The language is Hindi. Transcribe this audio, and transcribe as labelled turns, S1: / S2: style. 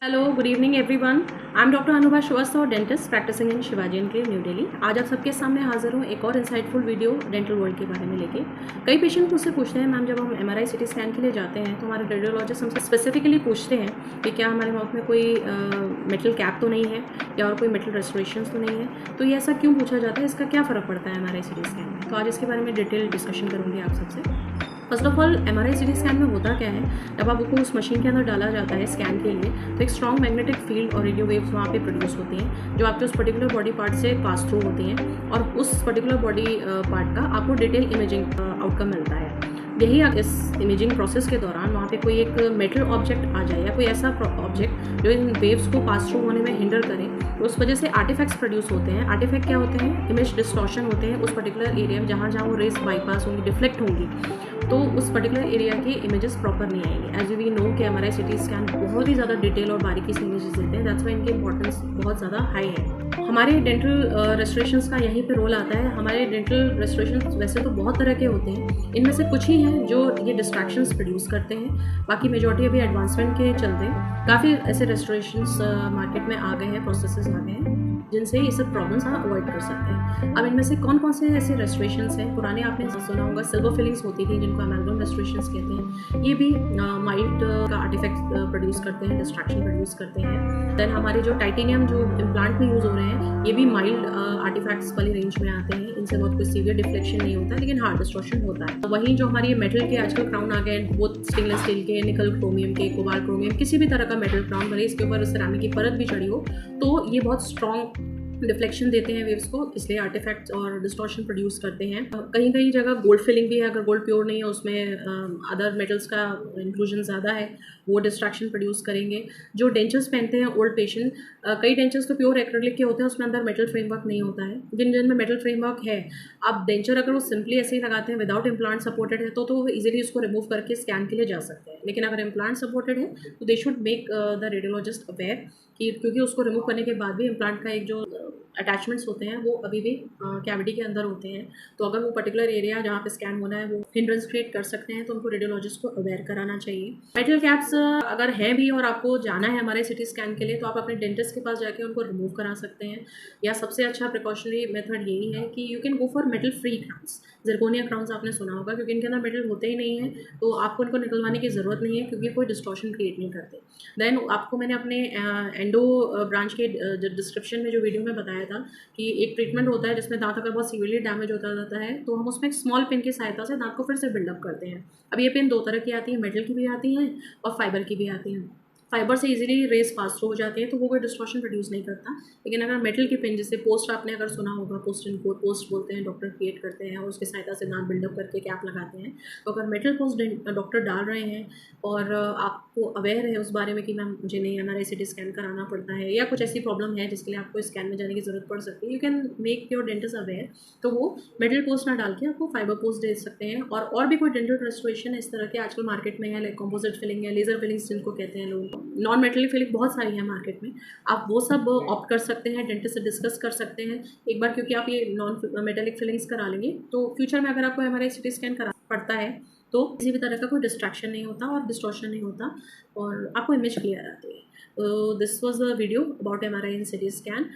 S1: Hello, good evening everyone. I am doctor Anubha Srivastava, dentist practising in Shivaji enclave New Delhi. आज आप सबके सामने हाजिर हूँ एक और इंसाइटफुल वीडियो डेंटल वर्ल्ड के बारे में लेके। कई पेशेंट मुझसे पूछते हैं, मैम जब हम एमआरआई सिटी स्कैन के लिए जाते हैं तो हमारे रेडियोलॉजिस्ट हमसे स्पेसिफिकली पूछते हैं कि क्या हमारे माउथ में कोई मेटल कैप तो नहीं है या और कोई मेटल रेस्टोरेशन तो नहीं है। तो ये ऐसा क्यों पूछा जाता है, इसका क्या फ़र्क पड़ता है एमआरआई सिटी स्कैन में? तो आज इसके बारे में डिटेल डिस्कशन करूँगी आप सबसे। First of all, MRI CT scan में होता क्या है, जब आपको उस मशीन के अंदर डाला जाता है स्कैन के लिए तो एक स्ट्रॉन्ग मैग्नेटिक फील्ड और रेडियो वेव्स वहाँ पे प्रोड्यूस होती हैं जो आपके उस पर्टिकुलर बॉडी पार्ट से पास थ्रू होती हैं और उस पर्टिकुलर बॉडी पार्ट का आपको डिटेल इमेजिंग आउटकम मिलता है। यही इस इमेजिंग प्रोसेस के दौरान वहाँ पे कोई एक मेटल ऑब्जेक्ट आ जाए या कोई ऐसा ऑब्जेक्ट जो इन वेव्स को पास थ्रू होने में हिंडर करे, तो उस वजह से आर्टिफैक्ट्स प्रोड्यूस होते हैं। आर्टिफैक्ट क्या होते हैं? इमेज डिस्टॉर्शन होते हैं उस पर्टिकुलर एरिया में जहाँ जहाँ वो रेस बाईपास होंगी, डिफ्लेक्ट होंगी, तो उस पर्टिकुलर एरिया की इमेजेस प्रॉपर नहीं आएंगे। एज वी नो कि एमआरआई सिटी स्कैन बहुत ही ज़्यादा डिटेल और बारीकी से इमेजेस देते हैं, दैट्स वाई इनकी इंपॉर्टेंस बहुत ज़्यादा हाई है। हमारे डेंटल रेस्टोरेशंस का यहीं पे रोल आता है। हमारे डेंटल रेस्टोरेशंस वैसे तो बहुत तरह के होते हैं, इनमें से कुछ ही हैं जो ये डिस्ट्रैक्शंस प्रोड्यूस करते हैं, बाकी मेजॉरिटी अभी एडवांसमेंट के चलते काफ़ी ऐसे रेस्टोरेशंस मार्केट में आ गए हैं, प्रोसेसेस आ गए हैं जिनसे ये सब प्रॉब्लम्स आप अवॉइड कर सकते हैं। अब इनमें से कौन कौन से ऐसे रेस्टोरेशंस हैं? पुराने आपने सुना होगा सिल्वर फिलिंग्स होती थी जिनको अमेलगम रेस्टोरेशंस कहते हैं, ये भी माइल्ड का आर्टिफैक्ट प्रोड्यूस करते हैं, डिस्ट्रैक्शन प्रोड्यूस करते हैं। देन हमारे जो टाइटेनियम जो इम्प्लांट में यूज़ हो रहे हैं, ये भी माइल्ड आर्टिफैक्ट्स वाली रेंज में आते हैं। इनसे बहुत कोई सीवियर डिफ्लेक्शन नहीं होता लेकिन हार्ड डिस्टॉर्शन होता है। वहीं जो हमारी मेटल के आजकल क्राउन आ गए, वो स्टेनलेस स्टील के, निकल क्रोमियम के, कोबाल्ट क्रोमियम, किसी भी तरह का मेटल क्राउन, भले इसके ऊपर सिरामिक की परत भी चढ़ी हो, तो ये बहुत स्ट्रॉन्ग डिफ्लेक्शन देते हैं वेव्स को, इसलिए आर्टिफैक्ट्स और डिस्टॉर्शन प्रोड्यूस करते हैं। कहीं कहीं जगह गोल्ड फिलिंग भी है, अगर गोल्ड प्योर नहीं है उसमें अदर मेटल्स का इंक्लूजन ज़्यादा है, वो डिस्ट्रैक्शन प्रोड्यूस करेंगे। जो डेंचर्स पहनते हैं ओल्ड पेशेंट, कई डेंचर्स तो प्योर एक्रेलिक के होते हैं, उसमें अंदर मेटल फ्रेमवर्क नहीं होता है। जिन जिनमें मेटल फ्रेमवर्क है, आप डेंचर अगर वो सिंपली ऐसे ही लगाते हैं विदाउट इम्प्लांट सपोर्टेड है तो वो इजीली उसको रिमूव करके स्कैन के लिए जा सकते हैं। लेकिन अगर इम्प्लांट सपोर्टेड है तो they should make the radiologist aware कि, क्योंकि उसको रिमूव करने के बाद भी इम्प्लांट का एक जो अटैचमेंट्स होते हैं वो अभी भी कैविटी के अंदर होते हैं, तो अगर वो पर्टिकुलर एरिया जहाँ पे स्कैन होना है वो हिंड्रेंस क्रिएट कर सकते हैं, तो उनको रेडियोलॉजिस्ट को अवेयर कराना चाहिए। मेटल कैप्स अगर हैं भी और आपको जाना है हमारे सिटी स्कैन के लिए, तो आप अपने डेंटिस्ट के पास जाके उनको रिमूव करा सकते हैं, या सबसे अच्छा प्रिकॉशनरी मेथड यही है कि you can go for metal free crowns. Zirconia crowns आपने सुना होगा, क्योंकि इनके अंदर मेटल होते ही नहीं है, तो आपको इनको निकलवाने की ज़रूरत नहीं है क्योंकि कोई डिस्टॉर्शन क्रिएट नहीं करते। देन आपको मैंने अपने एंडो ब्रांच के डिस्क्रिप्शन में जो वीडियो में बताया था कि एक ट्रीटमेंट होता है जिसमें दांत अगर बहुत सीवियरली डैमेज होता जाता है तो हम उसमें एक स्मॉल पिन की सहायता से दांत को फिर से बिल्डअप करते हैं। अब ये पिन दो तरह की आती है, मेटल की भी आती हैं और फाइबर की भी आती हैं। फाइबर से इजीली रेस पास थ्रू हो जाती है तो वो कोई डिस्टॉर्शन प्रोड्यूस नहीं करता, लेकिन अगर मेटल की पिन, जैसे पोस्ट आपने अगर सुना होगा, पोस्ट इन कोट पोस्ट बोलते हैं, डॉक्टर क्रिएट करते हैं और उसकी सहायता से दांत बिल्डअप करके कैप लगाते हैं, तो अगर मेटल पोस्ट डॉक्टर डाल रहे हैं और आपको अवेयर है उस बारे में कि मैम मुझे नहीं एमआरआई सिटी स्कैन कराना पड़ता है या कुछ ऐसी प्रॉब्लम है जिसके लिए आपको स्कैन में जाने की ज़रूरत पड़ सकती है, you can make your dentist aware, तो वो मेटल पोस्ट ना डाल के आपको फाइबर पोस्ट दे सकते हैं। और भी कोई डेंटल रेस्टोरेशन इस तरह के आजकल मार्केट में है, लाइक कॉम्पोजिट फिलिंग है, लेजर फिलिंग्स जिनको कहते हैं लोग, नॉन मेटलिक फिलिंग बहुत सारी है मार्केट में, आप वो सब ऑप्ट कर सकते हैं, डेंटिस्ट से डिस्कस कर सकते हैं एक बार, क्योंकि आप ये नॉन मेटेलिक फिलिंग्स करा लेंगे तो फ्यूचर में अगर आपको एमआरआई सिटी स्कैन करा पड़ता है तो किसी भी तरह का कोई डिस्ट्रैक्शन नहीं होता और डिस्टॉर्शन नहीं होता और आपको इमेज क्लियर आती है। This was the video about MRI in CT scan.